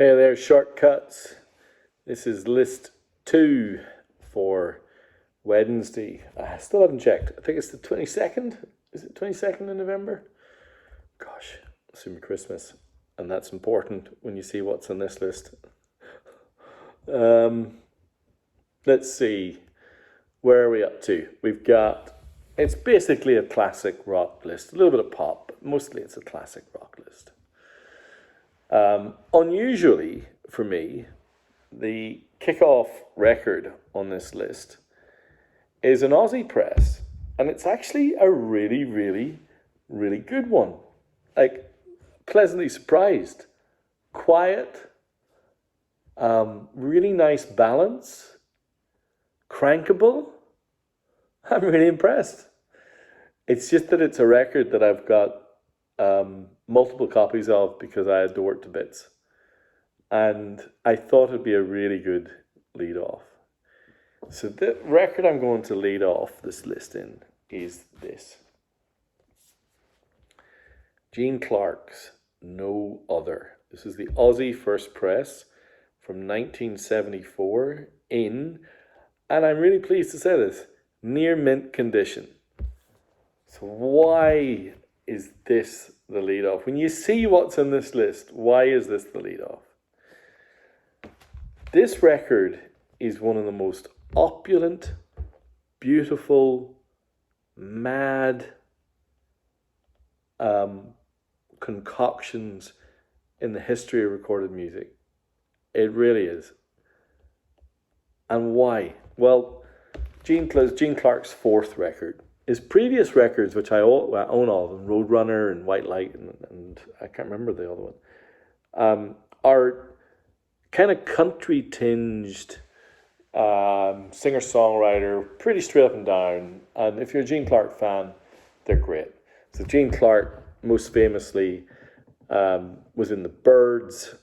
Hey there, shortcuts. This is list two for Wednesday. I still haven't checked. I think it's the 22nd. Is it 22nd of November? Gosh, soon be Christmas. And that's important when you see what's on this list. Um, let's see. Where are we up to? It's basically a classic rock list. A little bit of pop, but mostly it's a classic rock list. Unusually for me, the kickoff record on this list is an Aussie press, and it's actually a really, really, really good one. Like, pleasantly surprised. Quiet, really nice balance, crankable. I'm really impressed. It's just that it's a record that I've got multiple copies of because I adore it to bits. And I thought it'd be a really good lead off. So the record I'm going to lead off this list in is this. Gene Clark's No Other. This is the Aussie first press from 1974 in, and I'm really pleased to say this, near mint condition. So why is this the lead off? When you see what's in this list, why is this the lead off? This record is one of the most opulent, beautiful, mad concoctions in the history of recorded music. It really is. And why? Well, Gene Clark's fourth record. His previous records, which I own all of them, Roadrunner and White Light, and I can't remember the other one, are kind of country tinged, singer-songwriter, pretty straight up and down. And if you're a Gene Clark fan, they're great. So Gene Clark, most famously, was in the Byrds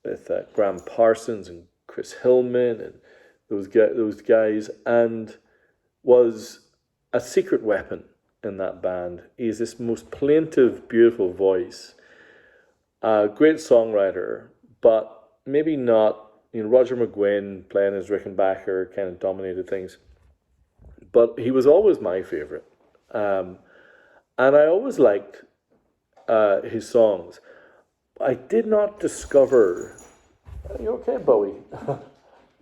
with Graham Parsons and Chris Hillman and those guys, and was a secret weapon in that band. He's this most plaintive, beautiful voice, a great songwriter, but maybe not. Roger McGuinn playing as Rickenbacker kind of dominated things, but he was always my favorite, and I always liked his songs. I did not discover. Are you okay, Bowie?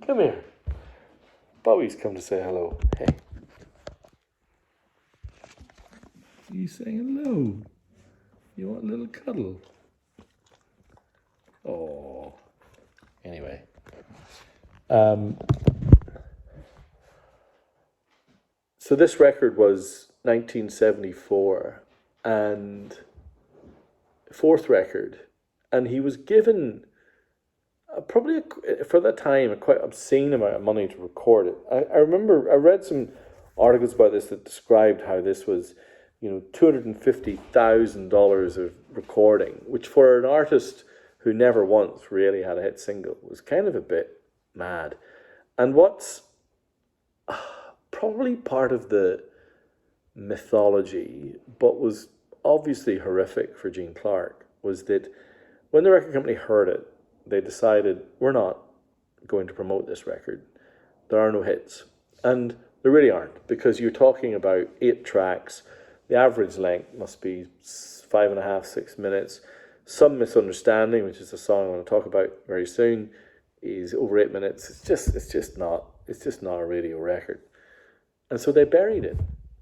Come here. Bowie's come to say hello. Hey. You saying hello? You want a little cuddle? Oh. Anyway. So this record was 1974 and fourth record, and he was given for that time a quite obscene amount of money to record it. I remember I read some articles about this that described how this was, $250,000 of recording, which for an artist who never once really had a hit single was kind of a bit mad. And what's probably part of the mythology, but was obviously horrific for Gene Clark, was that when the record company heard it, they decided, we're not going to promote this record. There are no hits. And there really aren't, because you're talking about 8 tracks. The average length must be 5.5, 6 minutes. Some Misunderstanding, which is a song I'm going to talk about very soon, is over 8 minutes. It's just not a radio record. And so they buried it.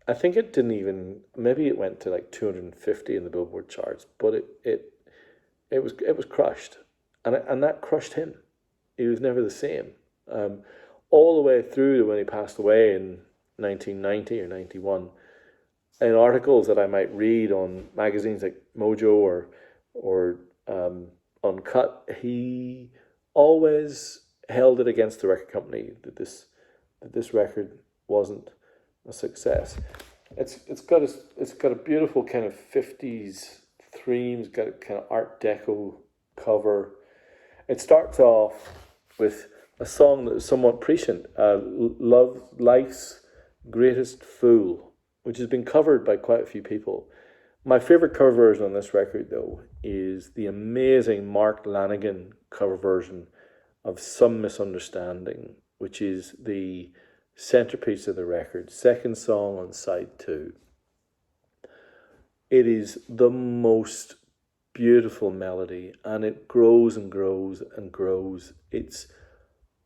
I think it didn't even, maybe it went to like 250 in the Billboard charts, but it was crushed. And that crushed him. He was never the same. All the way through to when he passed away in 1990 or 91. In articles that I might read on magazines like Mojo or Uncut, he always held it against the record company that this record wasn't a success. It's got a beautiful kind of 50s theme. It's got a kind of Art Deco cover. It starts off with a song that is somewhat prescient, Life's Greatest Fool, which has been covered by quite a few people. My favorite cover version on this record, though, is the amazing Mark Lanegan cover version of Some Misunderstanding, which is the centerpiece of the record, second song on side 2. It is the most beautiful melody, and it grows and grows and grows. It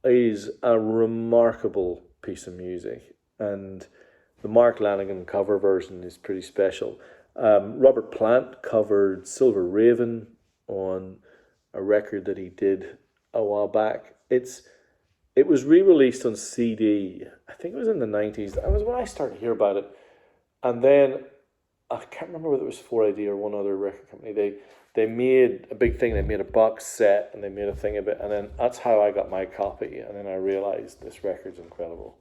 is a remarkable piece of music, and the Mark Lanegan cover version is pretty special. Robert Plant covered Silver Raven on a record that he did a while back. It was re-released on CD. I think it was in the 90s. That was when I started to hear about it. And then, I can't remember whether it was 4AD or one other record company. They made a big thing. They made a box set and they made a thing of it. And then that's how I got my copy. And then I realized this record's incredible.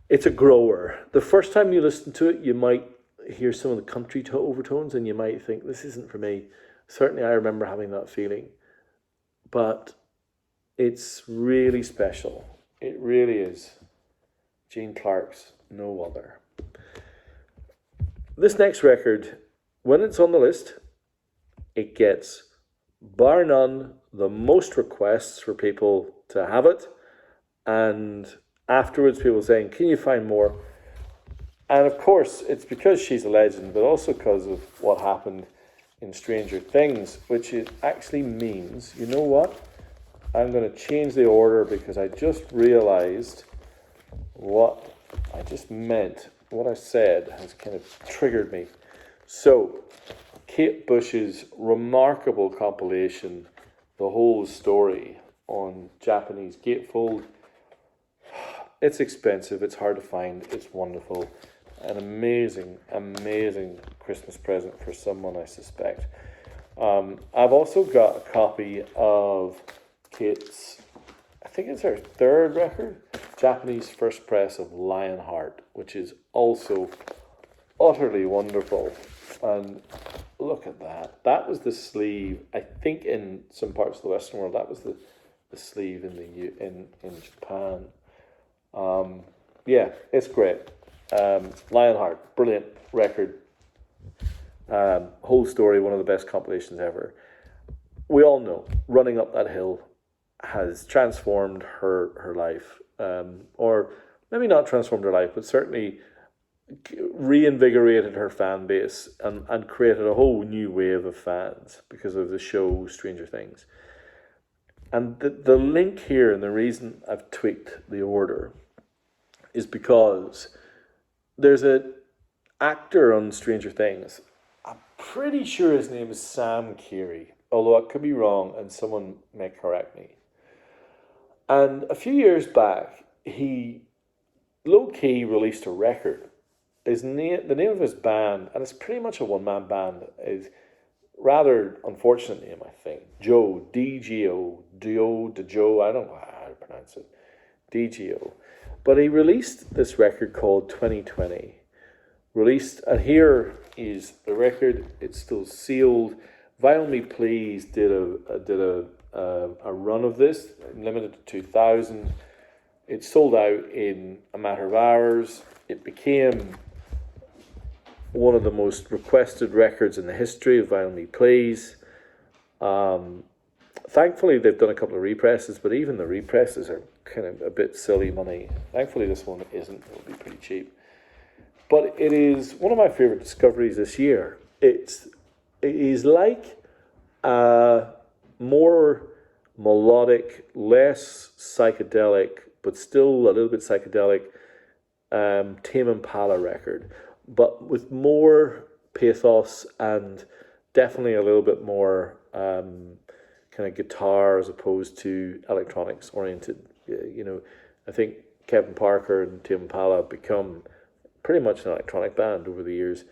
It's a grower. The first time you listen to it, you might hear some of the country overtones and you might think, this isn't for me. Certainly I remember having that feeling. But it's really special. It really is. Gene Clark's no other. This next record, when it's on the list, it gets, bar none, the most requests for people to have it. And afterwards, people saying, can you find more? And of course, it's because she's a legend, but also because of what happened in Stranger Things, which it actually means, you know what? I'm going to change the order because I just realized what I just meant. What I said has kind of triggered me. So, Kate Bush's remarkable compilation, The Whole Story, on Japanese gatefold. It's expensive, it's hard to find, it's wonderful. An amazing, amazing Christmas present for someone, I suspect. I've also got a copy of Kate's, I think it's her third record, Japanese first press of Lionheart, which is also utterly wonderful. And look at that. That was the sleeve, I think in some parts of the Western world, that was the sleeve in Japan. Yeah, it's great. Lionheart, brilliant record. Whole Story, one of the best compilations ever. We all know Running Up That Hill has transformed her life, or maybe not transformed her life, but certainly reinvigorated her fan base and created a whole new wave of fans because of the show Stranger Things. And the link here, and the reason I've tweaked the order, is because there's an actor on Stranger Things. I'm pretty sure his name is Sam Keary, although I could be wrong and someone may correct me. And a few years back, he low-key released a record. The name of his band, and it's pretty much a one-man band, is rather unfortunate name, I think. Joe, D-G-O, Joe, I don't know how to pronounce it. D-G-O. But he released this record called 2020. And here is the record. It's still sealed. Vinyl Me Please did a run of this, limited to 2,000. It sold out in a matter of hours. It became one of the most requested records in the history of Vinyl Me Please. Thankfully, they've done a couple of represses, but even the represses are kind of a bit silly money. Thankfully, this one isn't. It'll be pretty cheap. But it is one of my favorite discoveries this year. It is like a more melodic, less psychedelic, but still a little bit psychedelic Tame Impala record, but with more pathos and definitely a little bit more kind of guitar as opposed to electronics oriented. You know, I think Kevin Parker and Tame Impala have become pretty much an electronic band over the years.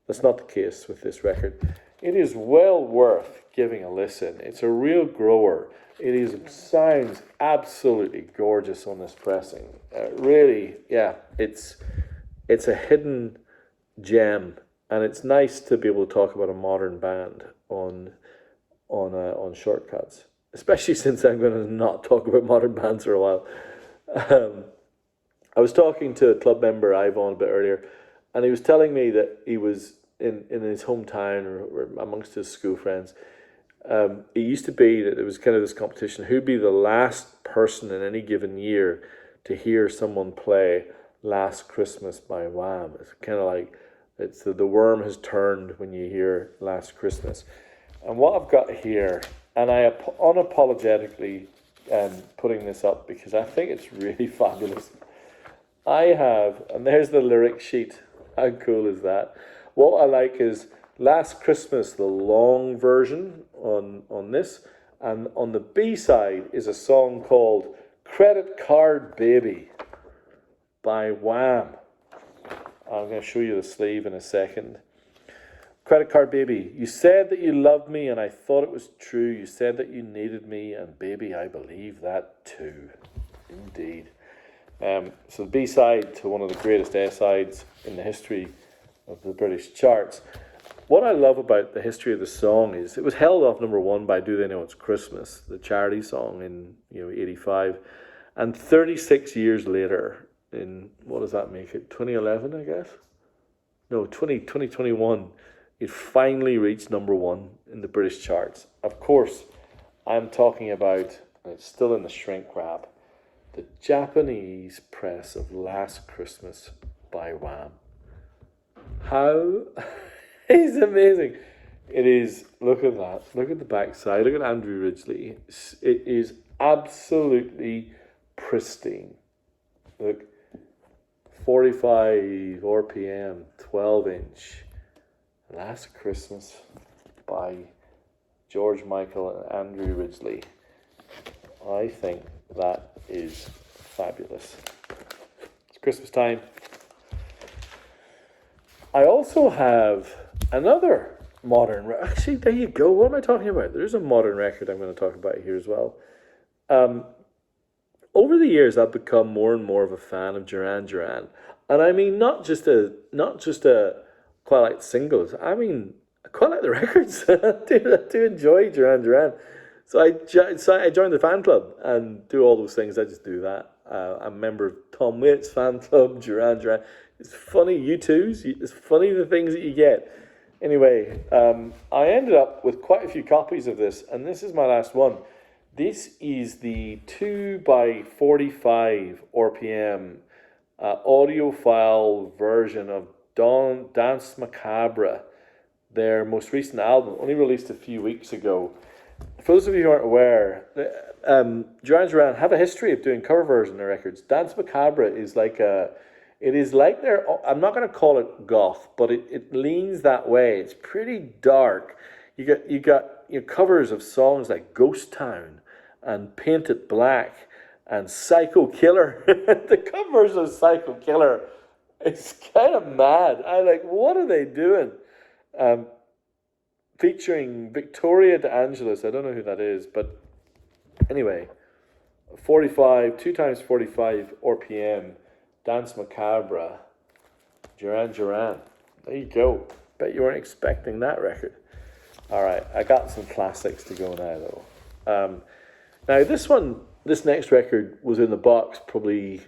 That's not the case with this record. It is well worth giving a listen. It's a real grower. It sounds absolutely gorgeous on this pressing. Really, yeah, it's a hidden gem, and it's nice to be able to talk about a modern band on Shortcuts, especially since I'm going to not talk about modern bands for a while. I was talking to a club member, Ivan, a bit earlier, and he was telling me that he was in his hometown or amongst his school friends. It used to be that there was kind of this competition: who'd be the last person in any given year to hear someone play "Last Christmas" by Wham. It's kind of like it's the worm has turned when you hear "Last Christmas." And what I've got here, and I unapologetically putting this up because I think it's really fabulous. I have, and there's the lyric sheet. How cool is that? What I like is "Last Christmas," the long version on this, and on the B side is a song called "Credit Card Baby" by Wham. I'm going to show you the sleeve in a second. Credit Card Baby. You said that you loved me and I thought it was true. You said that you needed me and baby, I believe that too. Indeed. So the B-side to one of the greatest A-sides in the history of the British charts. What I love about the history of the song is it was held off number one by Do They Know It's Christmas, the charity song in 85. And 36 years later, in, what does that make it, 2011, I guess? No, 2021, it finally reached number one in the British charts. Of course, I'm talking about, and it's still in the shrink wrap, the Japanese press of Last Christmas by Wham. How? It's amazing. It is, look at that. Look at the backside. Look at Andrew Ridgeley. It is absolutely pristine. Look, 45 RPM, 12-inch. Last Christmas by George Michael and Andrew Ridgeley. I think that is fabulous. It's Christmas time. I also have another modern... Actually, there you go. What am I talking about? There's a modern record I'm going to talk about here as well. Over the years, I've become more and more of a fan of Duran. And I mean, not just a quite like the singles. I mean, I quite like the records. I do enjoy Duran. So I joined the fan club and do all those things. I just do that. I'm a member of Tom Waits fan club, Duran. It's funny, U2s. It's funny the things that you get. Anyway, I ended up with quite a few copies of this, and this is my last one. This is the 2x45 RPM audiophile version of Danse Macabre, their most recent album, only released a few weeks ago. For those of you who aren't aware, Duran have a history of doing cover versions of their records. Danse Macabre is like their, I'm not going to call it goth, but it leans that way. It's pretty dark. You got covers of songs like Ghost Town and Paint It Black and Psycho Killer. The covers of Psycho Killer, it's kind of mad. I like, what are they doing? Featuring Victoria De Angelis. I don't know who that is, but anyway, 45, 2x45 RPM, Danse Macabre, Duran. There you go. Bet you weren't expecting that record. All right, I got some classics to go now, though. Now, this next record was in the box probably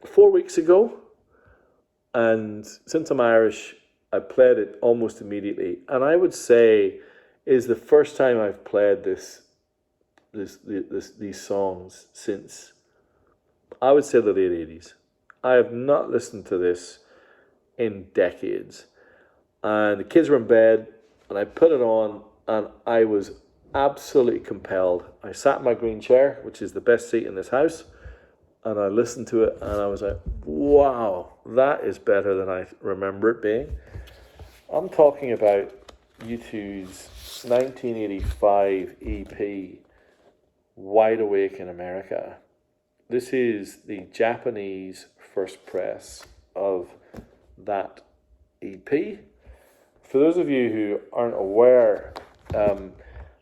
4 weeks ago, and since I'm Irish, I played it almost immediately, and I would say is the first time I've played these songs since, I would say, the late 80s. I have not listened to this in decades, and the kids were in bed, and I put it on, and I was absolutely compelled. I sat in my green chair, which is the best seat in this house, and I listened to it, and I was like, wow, that is better than I remember it being. I'm talking about U2's 1985 EP, Wide Awake in America. This is the Japanese first press of that EP. For those of you who aren't aware,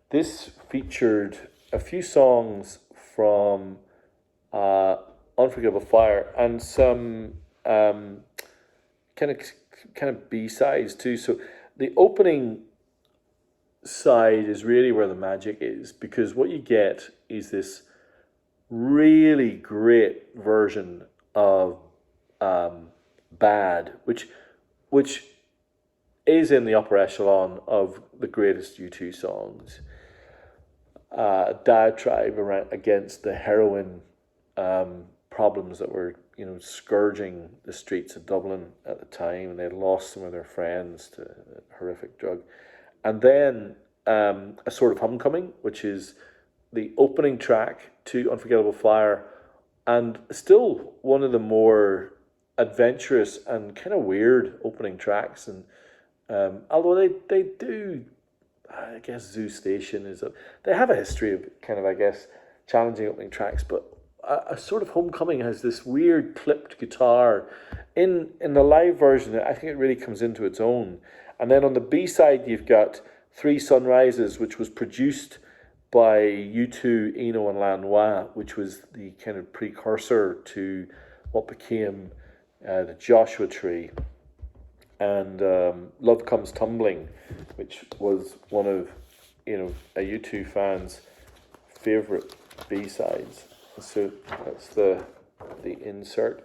this featured a few songs from Unforgivable Fire and some kind of B-sides too. So the opening side is really where the magic is, because what you get is this really great version of Bad, which is in the upper echelon of the greatest U2 songs. Diatribe against the heroin problems that were, scourging the streets of Dublin at the time, and they had lost some of their friends to a horrific drug. And then A Sort of Homecoming, which is the opening track to Unforgettable Fire, and still one of the more adventurous and kind of weird opening tracks. And although they do, I guess Zoo Station they have a history of kind of, I guess, challenging opening tracks, but A Sort of Homecoming has this weird clipped guitar. In the live version, I think it really comes into its own. And then on the B-side, you've got Three Sunrises, which was produced by U2, Eno and Lanois, which was the kind of precursor to what became the Joshua Tree, and Love Comes Tumbling, which was one of a U2 fan's favourite B-sides. So that's the insert.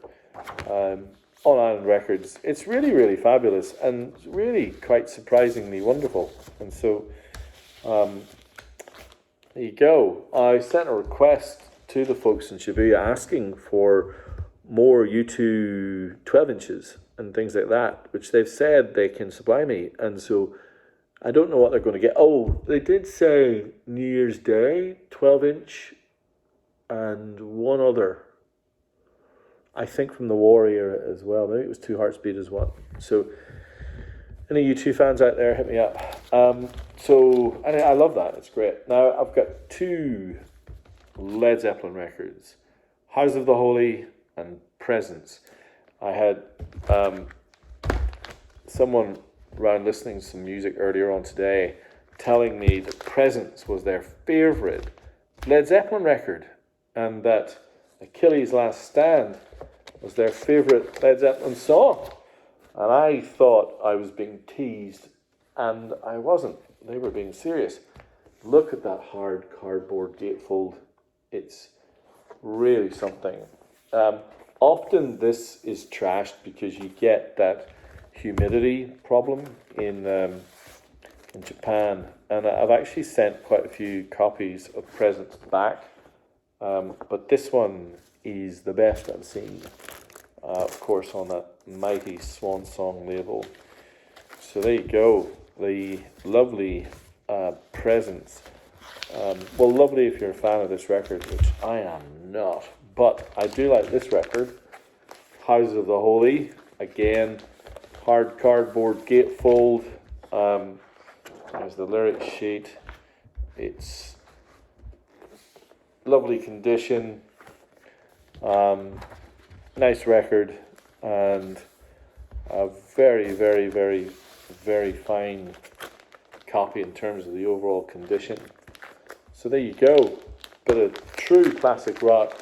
On Island Records, it's really, really fabulous and really quite surprisingly wonderful. And so there you go. I sent a request to the folks in Shibuya asking for more U2 12 inches and things like that, which they've said they can supply me. And so I don't know what they're going to get. Oh, they did say New Year's Day, 12 inch, and one other, I think from the War era as well. Maybe it was Two Heartsbeat as well. So any U2 fans out there, hit me up. So I love that. It's great. Now I've got two Led Zeppelin records, House of the Holy and Presence. I had someone around listening to some music earlier on today telling me that Presence was their favourite Led Zeppelin record, and that Achilles' Last Stand was their favourite Led Zeppelin song. And I thought I was being teased, and I wasn't. They were being serious. Look at that hard cardboard gatefold. It's really something. Often this is trashed because you get that humidity problem in Japan, and I've actually sent quite a few copies of Presents back, but this one is the best I've seen, of course, on that mighty Swan Song label. So there you go, the lovely Presents. Well, lovely if you're a fan of this record, which I am not, but I do like this record, Houses of the Holy. Again, hard cardboard gatefold. There's the lyric sheet. It's lovely condition. Nice record, and a very, very, very, very fine copy in terms of the overall condition. So there you go, bit of true classic rock.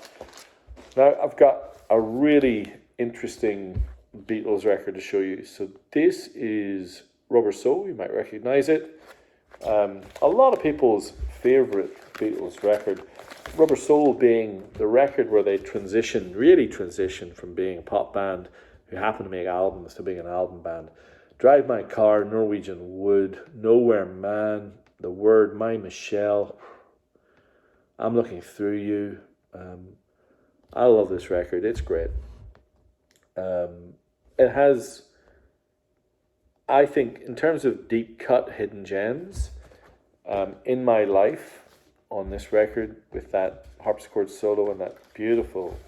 Now I've got a really interesting Beatles record to show you. So this is Rubber Soul. You might recognise it. A lot of people's favourite Beatles record. Rubber Soul being the record where they really transitioned from being a pop band who happened to make albums to being an album band. Drive My Car, Norwegian Wood, Nowhere Man, The Word, My Michelle, I'm Looking Through You. I love this record. It's great. It has, I think, in terms of deep cut hidden gems, In My Life on this record with that harpsichord solo and that beautiful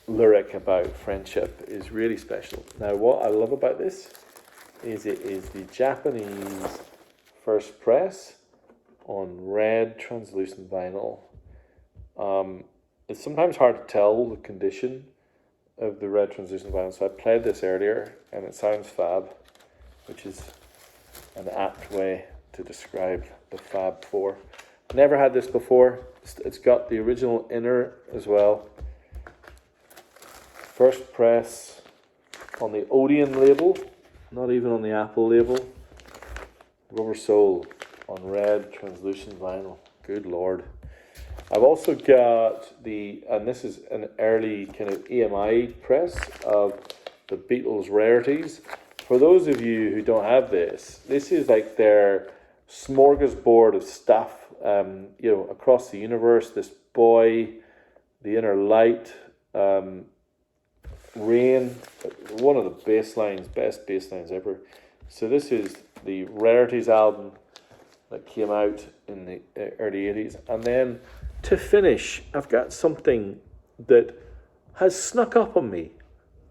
lyric about friendship is really special. Now, what I love about this is it is the Japanese first press on red translucent vinyl. It's sometimes hard to tell the condition of the red translucent vinyl, so I played this earlier and it sounds fab, which is an apt way to describe the Fab Four. Never had this before. It's got the original inner as well. First press on the Odeon label, not even on the Apple label. Rubber Soul on red translucent vinyl. Good Lord. I've also got and this is an early kind of EMI press of the Beatles rarities. For those of you who don't have this, this is like their smorgasbord of stuff, across the universe. This Boy, The Inner Light, Rain, one of the best bass lines ever. So this is the Rarities album that came out in the early 80s. And then to finish, I've got something that has snuck up on me,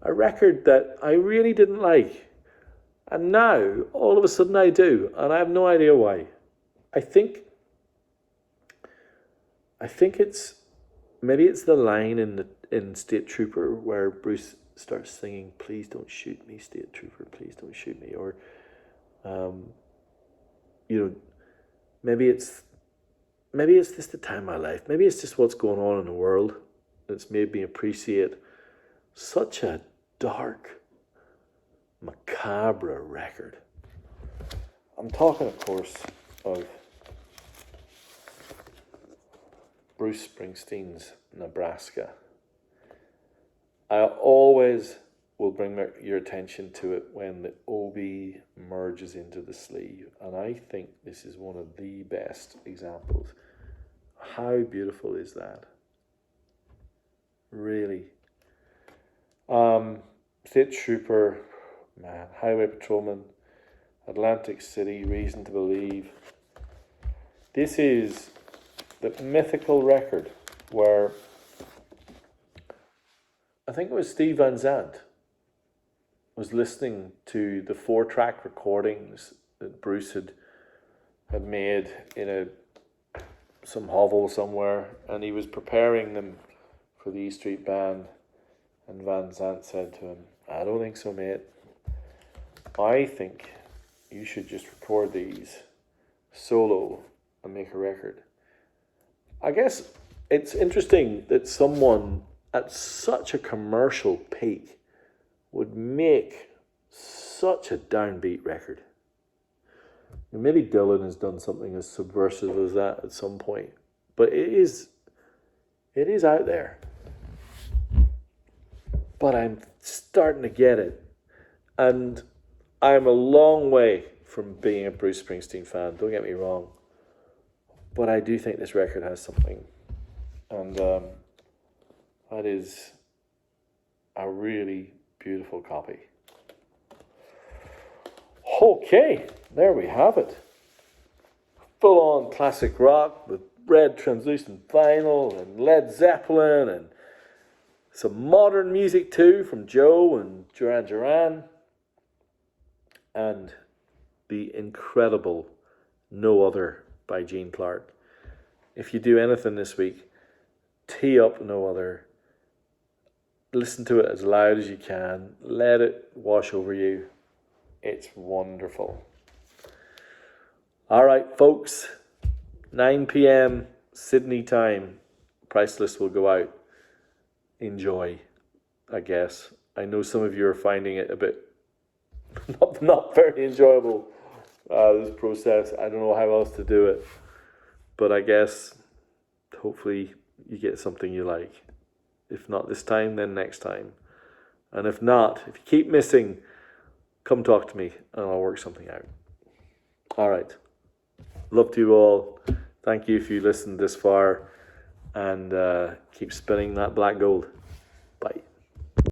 a record that I really didn't like. And now, all of a sudden I do, and I have no idea why. I think maybe it's the line in State Trooper where Bruce starts singing, "Please don't shoot me, State Trooper, please don't shoot me," or maybe it's just the time of my life. Maybe it's just what's going on in the world that's made me appreciate such a dark, macabre record. I'm talking, of course, of Bruce Springsteen's Nebraska. I always will bring your attention to it when the OB merges into the sleeve, and I think this is one of the best examples. How beautiful is that? Really. State Trooper, man, Highway Patrolman, Atlantic City, Reason to Believe. This is the mythical record where I think it was Steve Van Zandt was listening to the 4-track recordings that Bruce had made in some hovel somewhere, and he was preparing them for the E Street Band, and Van Zandt said to him, "I don't think so, mate. I think you should just record these solo and make a record." I guess it's interesting that someone at such a commercial peak would make such a downbeat record. Maybe Dylan has done something as subversive as that at some point, but it is out there. But I'm starting to get it, and I'm a long way from being a Bruce Springsteen fan, don't get me wrong, but I do think this record has something, and that is a really beautiful copy. Okay, there we have it. Full-on classic rock with red translucent vinyl and Led Zeppelin and some modern music too from Joe and Duran, and the incredible No Other by Gene Clark. If you do anything this week, tee up No Other. Listen to it as loud as you can. Let it wash over you. It's wonderful. All right, folks. 9 p.m. Sydney time. Price list will go out. Enjoy, I guess. I know some of you are finding it a bit not very enjoyable, this process. I don't know how else to do it. But I guess hopefully you get something you like. If not this time, then next time. And if not, if you keep missing, come talk to me and I'll work something out. All right. Love to you all. Thank you if you listened this far. And keep spinning that black gold. Bye.